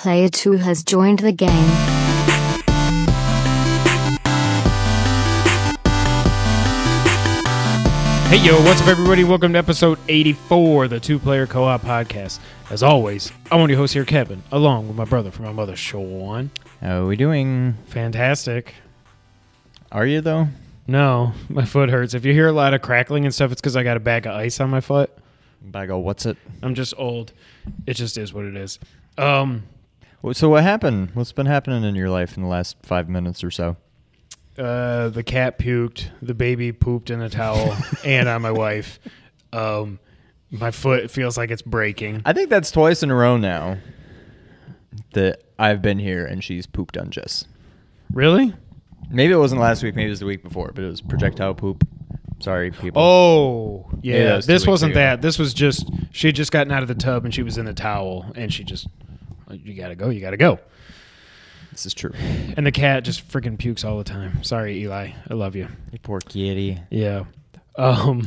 Player 2 has joined the game. Hey yo, what's up everybody? Welcome to episode 84 of the Two-Player Co-op Podcast. As always, I'm one of your hosts here, Kevin, along with my brother from my mother, Sean. How are we doing? Fantastic. Are you, though? No, my foot hurts. If you hear a lot of crackling and stuff, it's because I got a bag of ice on my foot. Bag of what's it? I'm just old. It just is what it is. So what happened? What's been happening in your life in the last 5 minutes or so? The cat puked, the baby pooped in a towel, and on my wife. My foot feels like it's breaking. I think that's twice in a row now that I've been here and she's pooped on Jess. Really? Maybe it wasn't last week, maybe it was the week before, but it was projectile poop. Sorry, people. Oh, yeah. This wasn't ago. that. This was just, she had just gotten out of the tub and she was in the towel, and she just, you gotta go. This is true. And the cat just freaking pukes all the time. Sorry, Eli. I love you. You poor kitty. Yeah. Funny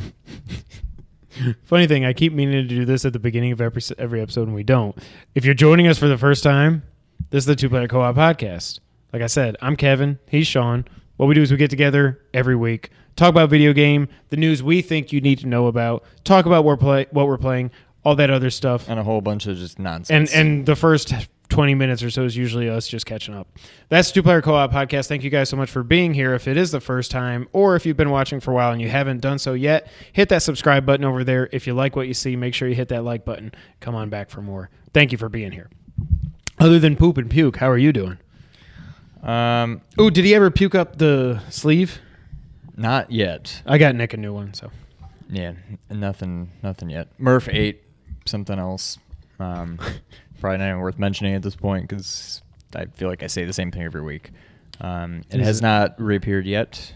thing, I keep meaning to do this at the beginning of every episode, and we don't. If you're joining us for the first time, this is the Two-Player Co-op Podcast. Like I said, I'm Kevin. He's Sean. What we do is we get together every week, talk about video game, the news we think you need to know about, talk about what we're playing, all that other stuff. And a whole bunch of just nonsense. And the first 20 minutes or so is usually us just catching up. That's Two-Player Co-op Podcast. Thank you guys so much for being here. If it is the first time, or if you've been watching for a while and you haven't done so yet, hit that subscribe button over there. If you like what you see, make sure you hit that like button. Come on back for more. Thank you for being here. Other than poop and puke, how are you doing? Oh, did he ever puke up the sleeve? Not yet. I got Nick a new one, so. Yeah, nothing yet. Murph ate something else. Probably not even worth mentioning at this point because I feel like I say the same thing every week. It has not reappeared yet,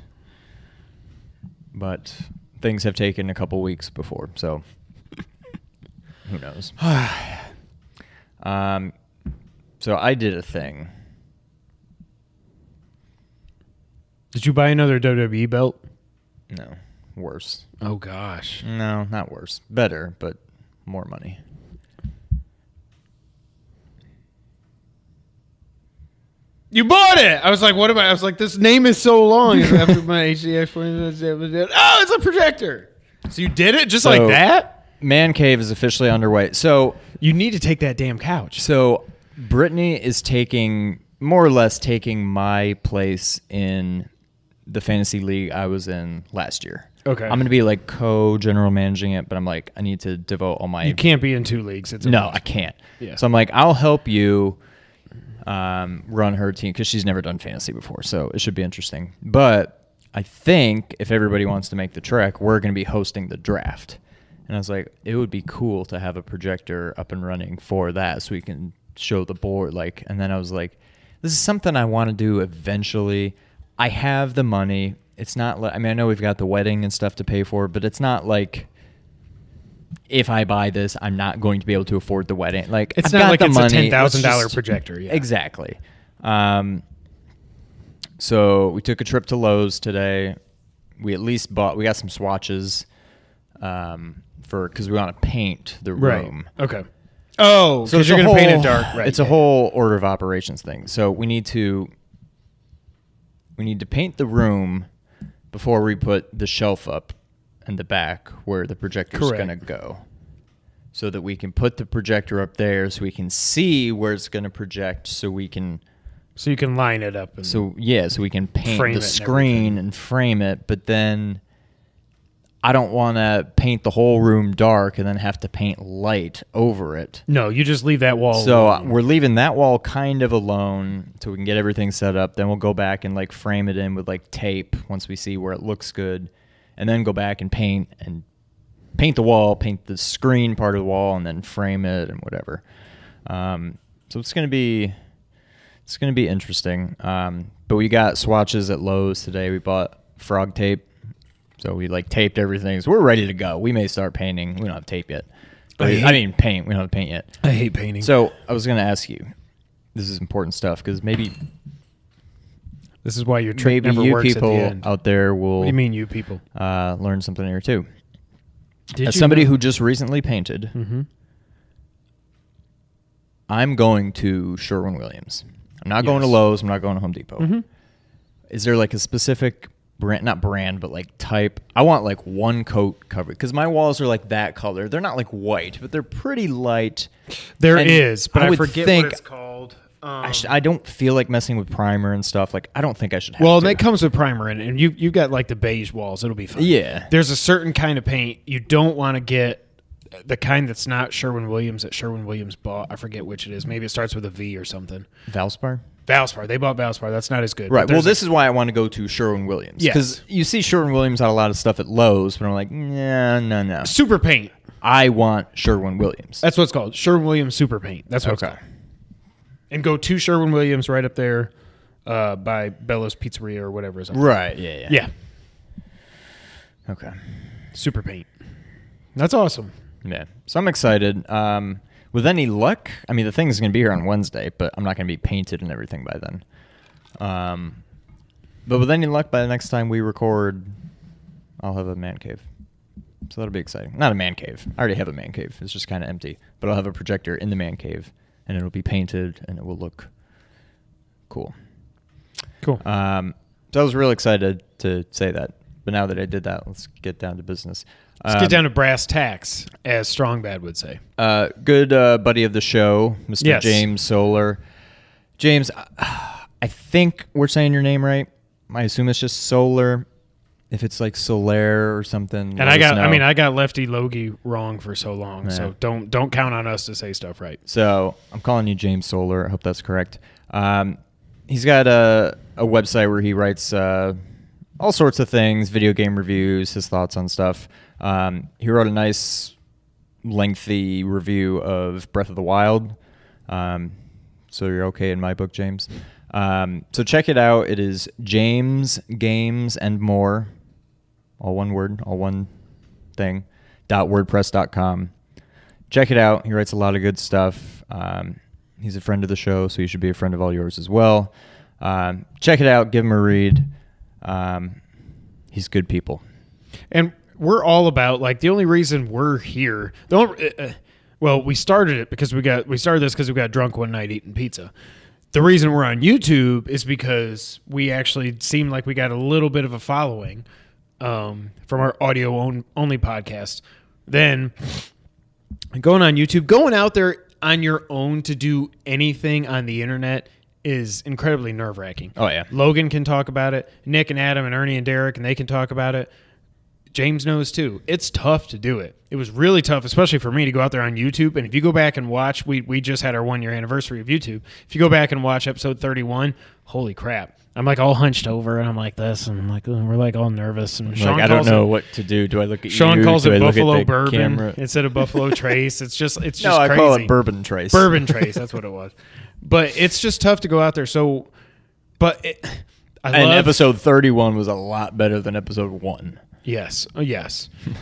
but things have taken a couple weeks before, so who knows? So I did a thing. Did you buy another WWE belt? No, worse. Oh, gosh. No, not worse. Better, but more money. You bought it! I was like, what am I? I was like, this name is so long. After my HDX. Oh, it's a projector. So you did it just like that? Man Cave is officially underway. So you need to take that damn couch. So Brittany is more or less taking my place in the fantasy league I was in last year. Okay. I'm going to be like co-general managing it, but I'm like, I need to devote all my... You can't be in two leagues. No, I can't. Yeah. So I'm like, I'll help you run her team because she's never done fantasy before, so it should be interesting. But I think if everybody wants to make the trek, we're going to be hosting the draft. And I was like, it would be cool to have a projector up and running for that so we can show the board. And then I was like, this is something I want to do eventually. I have the money. It's not like, I know we've got the wedding and stuff to pay for, but it's not like if I buy this, I'm not going to be able to afford the wedding. It's not like it's money. A $10,000 projector. Yeah. Exactly. So we took a trip to Lowe's today. We we got some swatches because we want to paint the room. Right. Okay. Oh, so you're going to paint it dark. Right. It's a whole order of operations thing. So we need to paint the room before we put the shelf up in the back where the projector's going to go, so that we can put the projector up there so we can see where it's going to project, so you can line it up. So we can paint the screen and frame it, but then I don't want to paint the whole room dark and then have to paint light over it. No, you just leave that wall alone. We're leaving that wall kind of alone so we can get everything set up. Then we'll go back and frame it in with tape once we see where it looks good. And then go back and paint the wall, paint the screen part of the wall, and then frame it and whatever. So it's gonna be interesting. But we got swatches at Lowe's today. We bought frog tape, so we taped everything. So we're ready to go. We may start painting. We don't have tape yet. Paint. We don't have paint yet. I hate painting. So I was gonna ask you. This is important stuff because maybe. This is why your trick never works at the end. Maybe you people out there will... What do you mean, you people? Learn something here, too. As somebody who just recently painted, I'm going to Sherwin-Williams. I'm not going to Lowe's. I'm not going to Home Depot. Mm-hmm. Is there like a specific brand, not brand, but like type? I want like one coat coverage because my walls are like that color. They're not like white, but they're pretty light. There is, but I would forget think what it's called. I don't feel like messing with primer and stuff. Like, I don't think I should have Well, to. and it comes with primer in it, and you got like the beige walls. It'll be fine. Yeah. There's a certain kind of paint you don't want to get, the kind that's not Sherwin-Williams that Sherwin-Williams bought. I forget which it is. Maybe it starts with a V or something. Valspar? Valspar. They bought Valspar. That's not as good. Right. Well, this is why I want to go to Sherwin-Williams. Yes. Because you see Sherwin-Williams had a lot of stuff at Lowe's, but I'm like, no. Super paint. I want Sherwin-Williams. That's what it's called. Sherwin-Williams Super Paint. That's what it's called. And go to Sherwin-Williams right up there by Bella's Pizzeria or whatever. Right. Yeah. Yeah. Okay. Super paint. That's awesome. Yeah. So I'm excited. With any luck, I mean, the thing is going to be here on Wednesday, but I'm not going to be painted and everything by then. But with any luck, by the next time we record, I'll have a man cave. So that'll be exciting. Not a man cave. I already have a man cave. It's just kind of empty. But I'll have a projector in the man cave, and it'll be painted, and it will look cool. Cool. So I was real excited to say that. But now that I did that, let's get down to business. Let's get down to brass tacks, as Strong Bad would say. Good buddy of the show, Mr. Yes. James Solar. James, I think we're saying your name right. I assume it's just Solar. If it's like Solaire or something. And I got Lefty Logie wrong for so long, so don't count on us to say stuff right. So I'm calling you James Solar. I hope that's correct. He's got a website where he writes all sorts of things, video game reviews, his thoughts on stuff. He wrote a nice, lengthy review of Breath of the Wild. So you're okay in my book, James. So check it out. It is James Games and More, all one word, all one thing, .wordpress.com. Check it out. He writes a lot of good stuff. He's a friend of the show, so he should be a friend of all yours as well. Check it out. Give him a read. He's good people. And we're all about, like, the only reason we're here, we started it because we started this because we got drunk one night eating pizza. The reason we're on YouTube is because we actually seemed like we got a little bit of a following from our audio only podcast. Then going on YouTube, going out there on your own to do anything on the internet is incredibly nerve-wracking. Oh, yeah. Logan can talk about it. Nick and Adam and Ernie and Derek, and they can talk about it. James knows too. It's tough to do it. It was really tough, especially for me to go out there on YouTube. And if you go back and watch, we just had our 1 year anniversary of YouTube. If you go back and watch episode 31, holy crap. I'm like all hunched over and I'm like this. And I'm like, we're like all nervous. And Sean I don't know what to do. Do I look at Sean you? calls Do it I look at Buffalo the Bourbon camera? instead of Buffalo Trace. It's just No, crazy. I call it Bourbon Trace. Bourbon Trace. That's what it was. But it's just tough to go out there. So, episode 31 was a lot better than episode 1. Yes.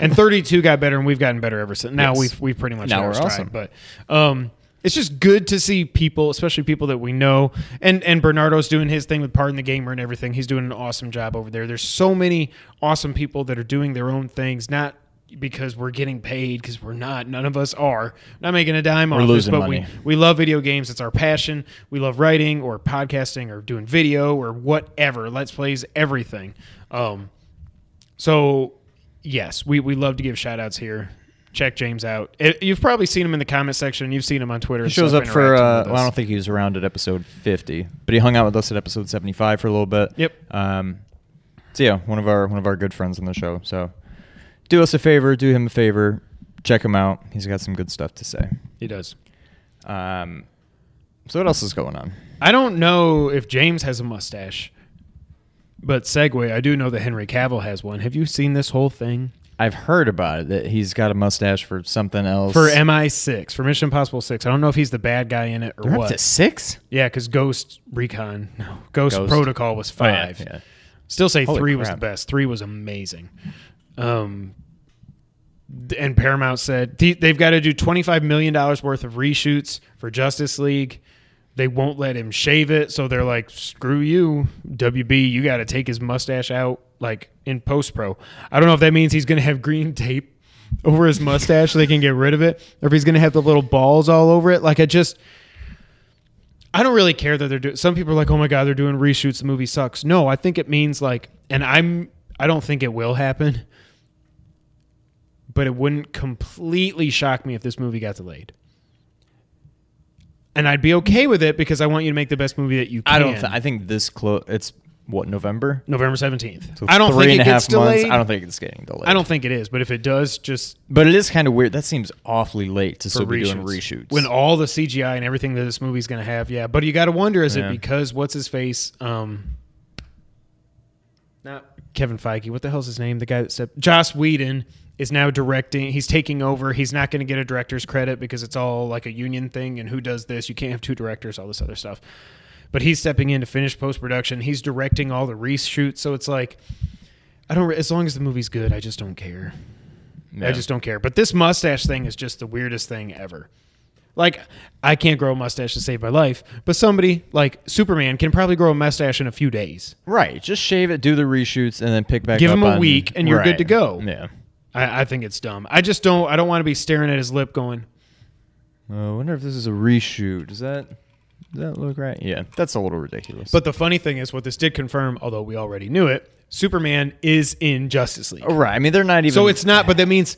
And 32 got better, and we've gotten better ever since. Now Yes. we've pretty much Now hit our we're stride. awesome. But it's just good to see people, especially people that we know. And Bernardo's doing his thing with Pardon the Gamer and everything. He's doing an awesome job over there. There's so many awesome people that are doing their own things, not because we're getting paid, because we're not. None of us are. Not making a dime off this, losing but money. we love video games. It's our passion. We love writing or podcasting or doing video or whatever. Let's Plays, everything. So, yes, we love to give shout-outs here. Check James out. You've probably seen him in the comment section. You've seen him on Twitter. He shows up for, I don't think he was around at episode 50, but he hung out with us at episode 75 for a little bit. Yep. So, yeah, one of our good friends on the show. So, do us a favor, do him a favor, check him out. He's got some good stuff to say. He does. So, what else is going on? I don't know if James has a mustache. But segue, I do know that Henry Cavill has one. Have you seen this whole thing? I've heard about it, that he's got a mustache for something else. For MI6, for Mission Impossible 6. I don't know if he's the bad guy in it or They're what. up to 6? Yeah, because Ghost Ghost. Protocol was 5. Yeah. Still say Holy 3 was the crap. best. 3 was amazing. And Paramount said they've got to do $25 million worth of reshoots for Justice League. They won't let him shave it, so they're like, screw you, WB, you got to take his mustache out, like, in post-pro. I don't know if that means he's going to have green tape over his mustache so they can get rid of it, or if he's going to have the little balls all over it. Like, I don't really care that they're doing. Some people are like, "Oh my god, they're doing reshoots. The movie sucks." No, I think it means like, and I don't think it will happen, but it wouldn't completely shock me if this movie got delayed. And I'd be okay with it because I want you to make the best movie that you can. I think this close. It's what, November? November 17th. So I don't think it gets delayed. I don't think it's getting delayed. I don't think it is, but if it does, just But it is kind of weird. That seems awfully late to still be doing reshoots. when all the CGI and everything that this movie's going to have. Yeah, but you got to wonder: is it because what's his face? Not Kevin Feige. What the hell's his name? The guy that said Joss Whedon is now directing. He's taking over. He's not going to get a director's credit because it's all like a union thing. And who does this? You can't have two directors. All this other stuff. But he's stepping in to finish post-production. He's directing all the reshoots. So it's like, as long as the movie's good, I just don't care. Yeah. I just don't care. But this mustache thing is just the weirdest thing ever. Like, I can't grow a mustache to save my life, but somebody like Superman can probably grow a mustache in a few days. Right. Just shave it, do the reshoots, and then pick back Give up him a week, and you're good to go. Yeah. I think it's dumb. I don't want to be staring at his lip going, I wonder if this is a reshoot. Does that look right? Yeah, that's a little ridiculous. But the funny thing is, what this did confirm, although we already knew it, Superman is in Justice League. Oh, right. I mean, they're not even... So it's not, but that means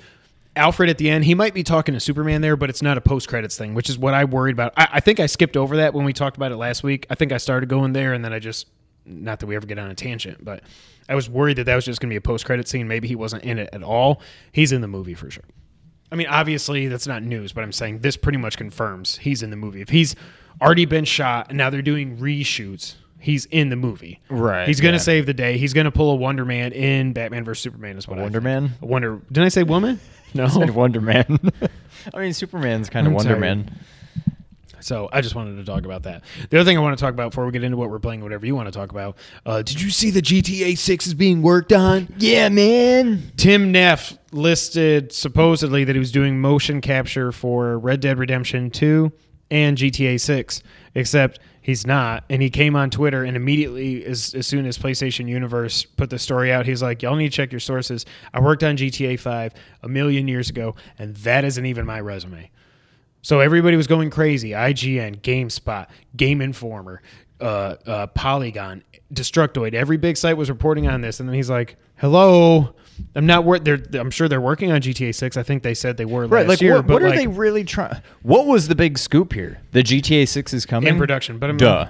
Alfred at the end, he might be talking to Superman there, but it's not a post-credits thing, which is what I worried about. I think I skipped over that when we talked about it last week. I think I started going there, and then I just... Not that we ever get on a tangent, but I was worried that was just going to be a post-credit scene. Maybe he wasn't in it at all. He's in the movie for sure. I mean, obviously, that's not news, but I'm saying this pretty much confirms he's in the movie. If he's already been shot and now they're doing reshoots, he's in the movie. Right. He's going to save the day. He's going to pull a Wonder Man in Batman vs. Superman is what Wonder Man? Didn't I say woman? No. I said Wonder Man. I mean, Superman's kind of Wonder Man. So I just wanted to talk about that. The other thing I want to talk about before we get into what we're playing, whatever you want to talk about, did you see the GTA 6 is being worked on? Yeah, man. Tim Neff listed supposedly that he was doing motion capture for Red Dead Redemption 2 and GTA 6, except he's not. And he came on Twitter and immediately, as soon as PlayStation Universe put the story out, he's like, y'all need to check your sources. I worked on GTA 5 a million years ago, and that isn't even my resume. So everybody was going crazy. IGN, GameSpot, Game Informer, Polygon, Destructoid. Every big site was reporting on this. And then he's like, hello, I'm sure they're working on GTA 6. I think they said they were last year. What are they really trying? What was the big scoop here? The GTA 6 is coming? In production. But I mean,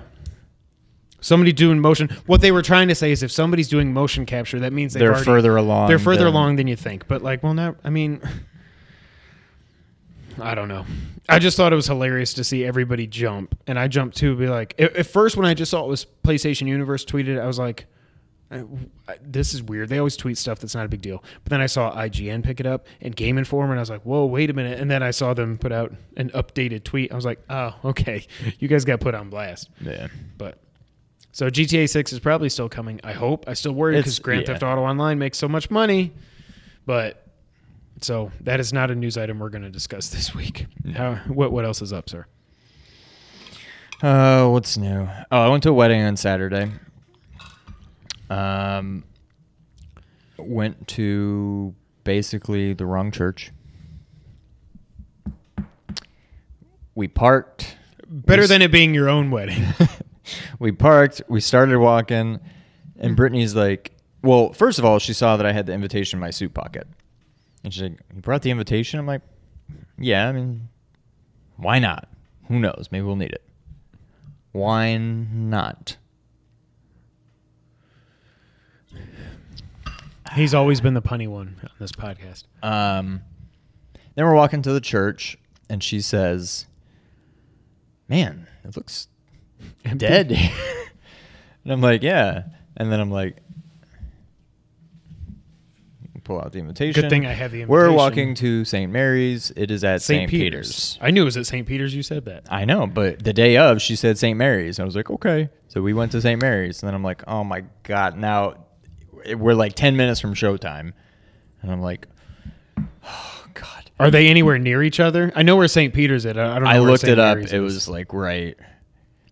somebody doing motion. What they were trying to say is if somebody's doing motion capture, that means they're further along. They're further along than you think. But like, well, now, I mean... I don't know. I just thought it was hilarious to see everybody jump. And I jumped too, be like, at first when I just saw it was PlayStation Universe tweeted, I was like, this is weird. They always tweet stuff that's not a big deal. But then I saw IGN pick it up and Game Informer, and I was like, whoa, wait a minute. And then I saw them put out an updated tweet. I was like, oh, okay. You guys got put on blast. Yeah. But so GTA 6 is probably still coming, I hope. I still worry because Grand Theft Auto Online makes so much money. But... So that is not a news item we're going to discuss this week. What else is up, sir? What's new? Oh, I went to a wedding on Saturday. Went to basically the wrong church. We parked. Better than it being your own wedding. We parked. We started walking. And Brittany's like, well, first of all, she saw that I had the invitation in my suit pocket. And she's like, you brought the invitation? I'm like, yeah, I mean, why not? Who knows? Maybe we'll need it. Why not? He's always been the punny one on this podcast. Then we're walking to the church, and she says, man, it looks dead. And I'm like, yeah. And then I'm like, pull out the invitation. Good thing I have the invitation. We're walking to St. Mary's. It is at St. Peter's. I knew it was at St. Peter's. You said that. I know, but the day of, she said St. Mary's. I was like, okay. So we went to St. Mary's. And then I'm like, oh, my God. Now we're like 10 minutes from showtime. And I'm like, oh, God. Are they anywhere near each other? I know where St. Peter's is. I don't know. I looked it up. It was like right.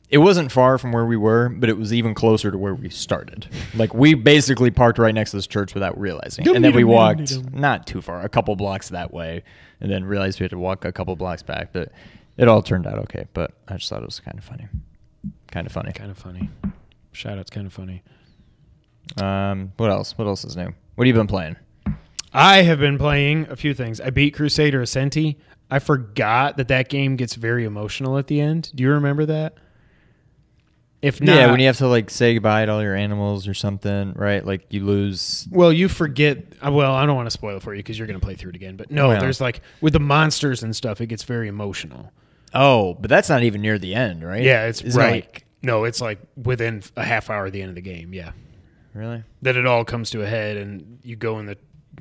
It wasn't far from where we were, but it was even closer to where we started. Like, we basically parked right next to this church without realizing. And then we walked not too far, a couple blocks that way, and then realized we had to walk a couple blocks back. But it all turned out okay. But I just thought it was kind of funny. kind of funny. Kind of funny. Shoutout's kind of funny. What else? What else is new? What have you been playing? I have been playing a few things. I beat Crusader Centy. I forgot that game gets very emotional at the end. Do you remember that? If not, yeah, when you have to like say goodbye to all your animals or something, right? Like you lose. Well, you forget. Well, I don't want to spoil it for you because you're going to play through it again. But no, there's like with the monsters and stuff, it gets very emotional. Oh, but that's not even near the end, right? Yeah, it's Isn't right. it like, no, it's like within a half hour of the end of the game. Yeah, really? That it all comes to a head, and you go in the.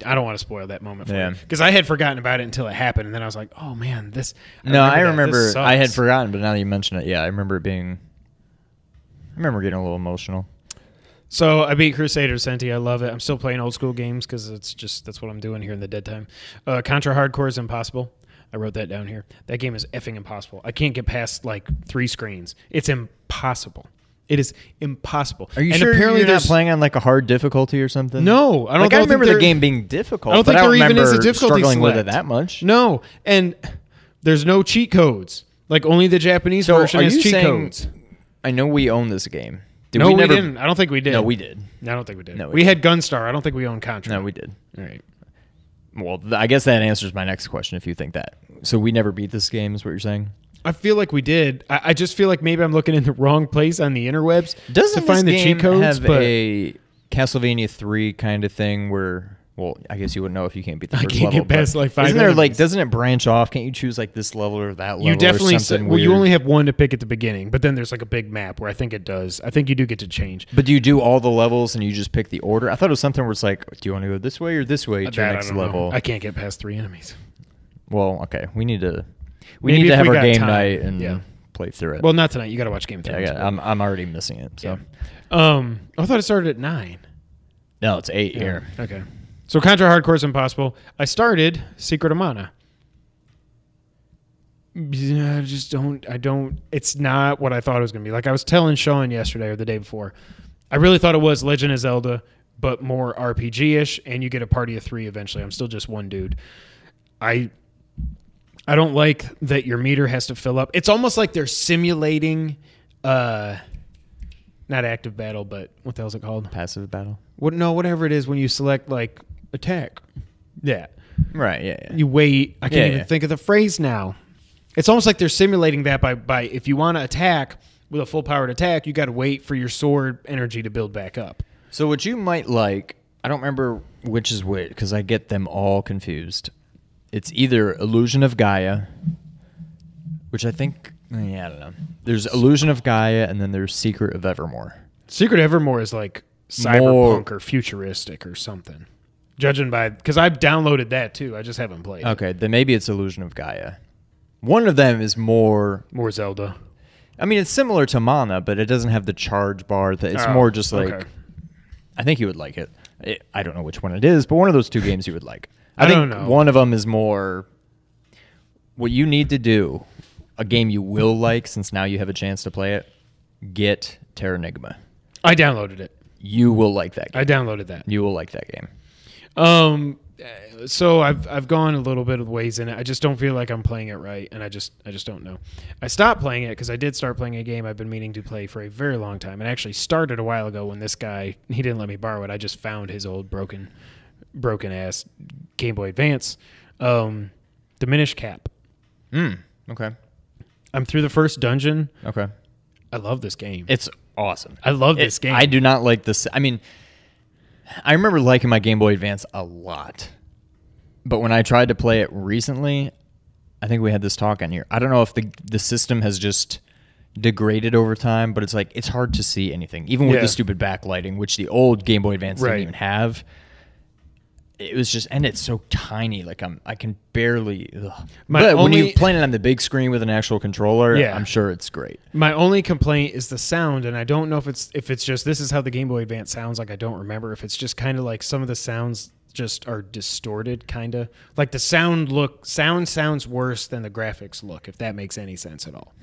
I don't want to spoil that moment for you Yeah. because I had forgotten about it until it happened, and then I was like, "Oh man, this." I remember. This I had sucks. forgotten, but now that you mention it, yeah, I remember it being. I remember getting a little emotional. So I beat Crusader Centy. I love it. I'm still playing old school games because that's what I'm doing here in the dead time. Contra Hardcore is impossible. I wrote that down here. That game is effing impossible. I can't get past like 3 screens. It's impossible. It is impossible. Are you and sure apparently you're not playing on like a hard difficulty or something? No, I don't. Like I remember think the game being difficult. I don't but think I there don't even is a remember difficulty struggling with it select. that much. No, and there's no cheat codes. Like only the Japanese version are has you cheat saying- codes. I know we own this game. No, we never, didn't. I don't think we did. No, we did. I don't think we did. No, we we did. had Gunstar. I don't think we owned Contra. No, we did. All right. Well, I guess that answers my next question if you think that. So we never beat this game is what you're saying? I feel like we did. I just feel like maybe I'm looking in the wrong place on the interwebs Doesn't to find this the game cheat codes. have But a Castlevania 3 kind of thing where... Well, I guess you wouldn't know if you can't beat the I first can't level. get past, but like, 5 Isn't there like... enemies. Doesn't it branch off? Can't you choose like this level or that level you definitely or something well, you weird? only have one to pick at the beginning, but then there's like a big map where I think it does. I think you do get to change. But do you do all the levels and you just pick the order? I thought it was something where it's like, do you want to go this way or this way to your That I next don't know. level? I can't get past 3 enemies. Well, okay. We need to Maybe if have we our got game time. night and Yeah. play through it. Well, not tonight. You got to watch Game of yeah, Thrones. I'm already missing it. So I thought it started at 9. no, it's 8 here. Okay. So Contra Hardcore is impossible. I started Secret of Mana. I just don't. It's not what I thought it was going to be. Like I was telling Sean yesterday or the day before, I really thought it was Legend of Zelda, but more RPG-ish, and you get a party of 3 eventually. I'm still just one dude. I don't like that your meter has to fill up. It's almost like they're simulating, not active battle, but what the hell is it called? Passive battle. Whatever it is when you select like attack. Yeah. Right, yeah. You wait. I can't even yeah. think of the phrase now. It's almost like they're simulating that by if you want to attack with a full powered attack, you got to wait for your sword energy to build back up. So what you might like, I don't remember which is which because I get them all confused. It's either Illusion of Gaia, which I think, I don't know. There's Illusion of Gaia and then there's Secret of Evermore. Secret Evermore is like cyberpunk or futuristic or something. Judging by, because I've downloaded that too. I just haven't played. Okay, then maybe it's Illusion of Gaia. One of them is more Zelda. I mean, it's similar to Mana, but it doesn't have the charge bar. It's more just like, okay. I think you would like it. I don't know which one it is, but one of those 2 games you would like. I don't think know. one of them is more what you need to do, a game you will like since now you have a chance to play it, get Terranigma. I downloaded it. You will like that game. I downloaded that. You will like that game. So I've gone a little bit of ways in it. I just don't feel like I'm playing it right, and I just don't know. I stopped playing it because I did start playing a game I've been meaning to play for a very long time, and I actually started a while ago when this guy, he didn't let me borrow it. I just found his old broken ass Game Boy Advance, the Minish Cap. Okay. I'm through the first dungeon. Okay. I love this game. It's awesome. I love this game. I do not like this. I mean, I remember liking my Game Boy Advance a lot. But when I tried to play it recently, I think we had this talk on here. I don't know if the system has just degraded over time, but it's like it's hard to see anything. Even with the stupid backlighting, which the old Game Boy Advance didn't even have. It was just, and it's so tiny. Like I can barely. But when you play it on the big screen with an actual controller, I'm sure it's great. My only complaint is the sound, and I don't know if it's just this is how the Game Boy Advance sounds. Like I don't remember if it's just kind of like some of the sounds just are distorted, kind of like the sound sounds worse than the graphics look. If that makes any sense at all.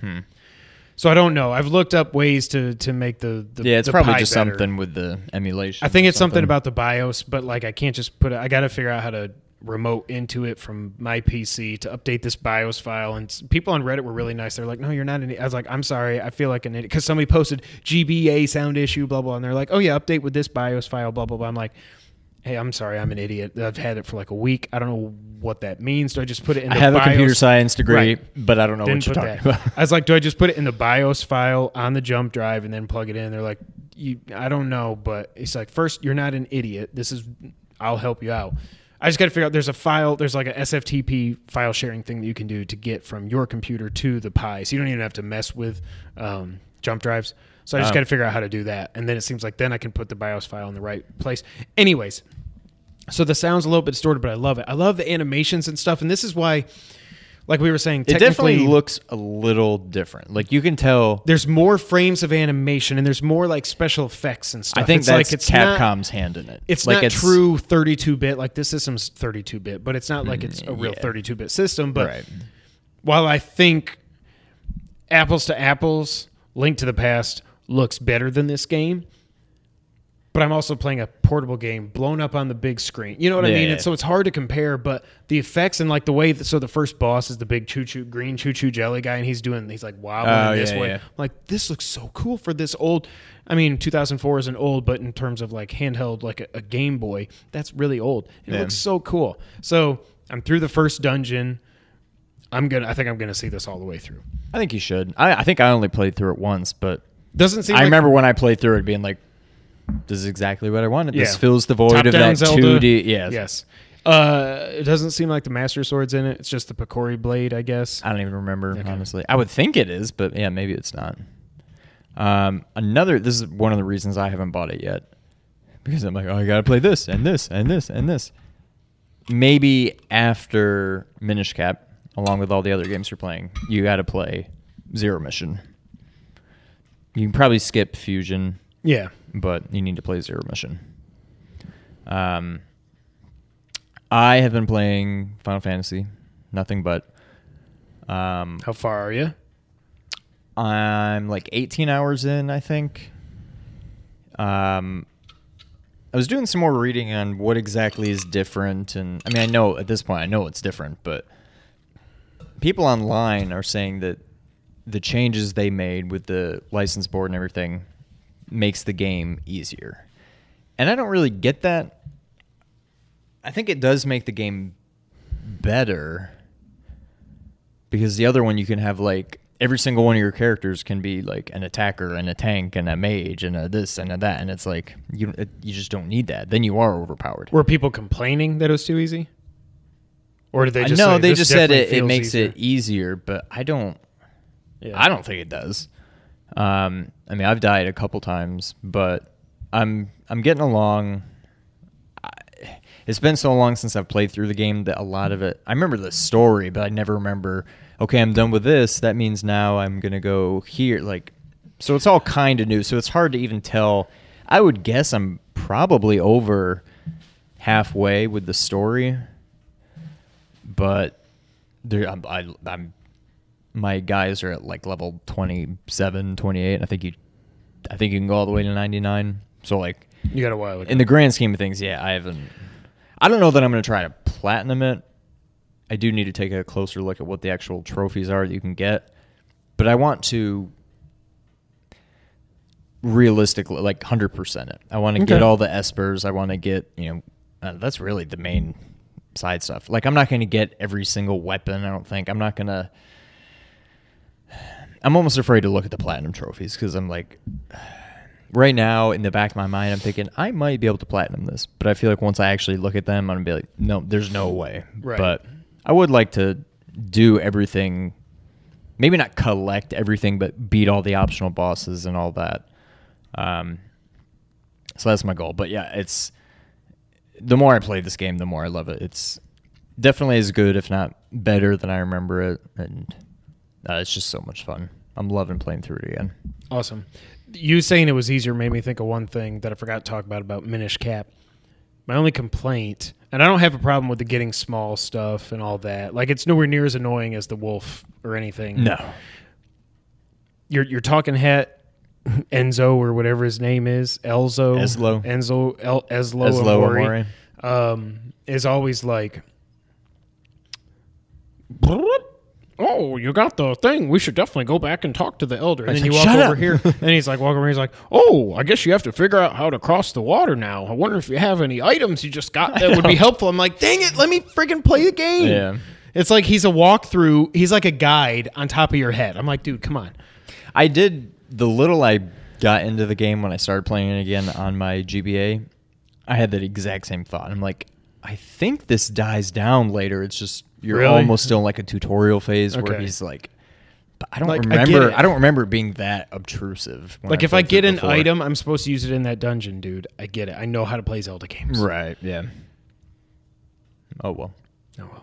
So I don't know. I've looked up ways to make the it's the probably pie just better. something with the emulation. I think it's something about the BIOS, but like I can't just put it. I got to figure out how to remote into it from my PC to update this BIOS file. And people on Reddit were really nice. They're like, no, you're not an idiot. I was like, I'm sorry. I feel like an idiot. Because somebody posted GBA sound issue, blah, blah. And they're like, oh, yeah, update with this BIOS file, blah, blah, blah. I'm like, hey, I'm sorry. I'm an idiot. I've had it for like a week. I don't know what that means. Do I just put it in the BIOS? I have a computer science degree, right. But I don't know Didn't what you're put talking that. about. I was like, do I just put it in the BIOS file on the jump drive and then plug it in? They're like, I don't know. But it's like, first, you're not an idiot. I'll help you out. I just got to figure out there's a file, there's like a SFTP file sharing thing that you can do to get from your computer to the Pi. So you don't even have to mess with jump drives. So I just got to figure out how to do that. And then it seems like then I can put the BIOS file in the right place. Anyways, so the sound's a little bit distorted, but I love it. I love the animations and stuff. And this is why, like we were saying, it definitely looks a little different. Like you can tell there's more frames of animation and there's more like special effects and stuff. I think it's that's like it's Capcom's hand in it. It's like not true 32-bit. Like this system's 32-bit, but it's not like it's a real 32-bit system. But while I think apples to apples, Link to the Past looks better than this game, but I'm also playing a portable game blown up on the big screen. You know what I mean? And so it's hard to compare, but the effects and like the way so the first boss is the big green choo-choo jelly guy, and he's like wobbling this way. I'm like, this looks so cool for this old. I mean, 2004 isn't old, but in terms of like handheld, like a Game Boy, that's really old. It looks so cool. So I'm through the first dungeon. I think I'm gonna see this all the way through. I think you should. I think I only played through it once, but doesn't seem. I remember when I played through it being like, this is exactly what I wanted. Yeah. This fills the void Top of down that Zelda. 2D. Yes. It doesn't seem like the Master Sword's in it. It's just the Picori blade, I guess. I don't even remember, honestly. I would think it is, but yeah, maybe it's not. This is one of the reasons I haven't bought it yet. Because I'm like, oh, I got to play this and this and this and this. Maybe after Minish Cap, along with all the other games you're playing, you got to play Zero Mission. You can probably skip Fusion. Yeah. But you need to play Zero Mission. I have been playing Final Fantasy, nothing but. How far are you? I'm like 18 hours in, I think. I was doing some more reading on what exactly is different, and I mean, I know at this point I know it's different, but people online are saying that the changes they made with the license board and everything makes the game easier. And I don't really get that. I think it does make the game better because the other one you can have like every single one of your characters can be like an attacker and a tank and a mage and a this and a that, and it's like you just don't need that. Then you are overpowered. Were people complaining that it was too easy? Or did they just No, say, they this just said definitely it feels makes easier? it easier, but I don't think it does. I mean, I've died a couple times, but I'm getting along. It's been so long since I've played through the game that a lot of it, I remember the story, but I never remember, okay, I'm done with this. That means now I'm going to go here. Like, so it's all kind of new. So it's hard to even tell. I would guess I'm probably over halfway with the story, but I'm my guys are at like level 27, 28. I think you can go all the way to 99. So like You got a while ago. in the grand scheme of things, yeah, I don't know that I'm going to try to platinum it. I do need to take a closer look at what the actual trophies are that you can get. But I want to realistically, like 100% it. I want to get all the espers. I want to get, that's really the main side stuff. Like I'm not going to get every single weapon, I don't think. I'm almost afraid to look at the platinum trophies because I'm like, right now in the back of my mind, I'm thinking I might be able to platinum this, but I feel like once I actually look at them, I'm gonna be like, no, there's no way. Right. But I would like to do everything, maybe not collect everything, but beat all the optional bosses and all that. So that's my goal. But yeah, it's the more I play this game, the more I love it. It's definitely as good, if not better, than I remember it, and it's just so much fun. I'm loving playing through it again. Awesome. You saying it was easier made me think of one thing that I forgot to talk about Minish Cap. My only complaint, and I don't have a problem with the getting small stuff and all that. Like, it's nowhere near as annoying as the wolf or anything. No. You're talking het, Enzo or whatever his name is, Eslo Amore. Amore. is always like, oh, you got the thing. We should definitely go back and talk to the elder. And then you walk over here, and he's like, walk over here. He's like, oh, I guess you have to figure out how to cross the water now. I wonder if you have any items you just got that would be helpful. I'm like, dang it, let me freaking play the game. Yeah. It's like he's a walkthrough. He's like a guide on top of your head. I'm like, dude, come on. I did the little I got into the game when I started playing it again on my GBA. I had that exact same thought. I'm like, I think this dies down later. It's just you're Really? almost still in like a tutorial phase where Okay. he's like, but I don't Like, I remember. get it. I don't remember it being that obtrusive. when Like if I played get through an before. item, I'm supposed to use it in that dungeon, dude. I get it. I know how to play Zelda games. right? Yeah. Oh well. Oh well.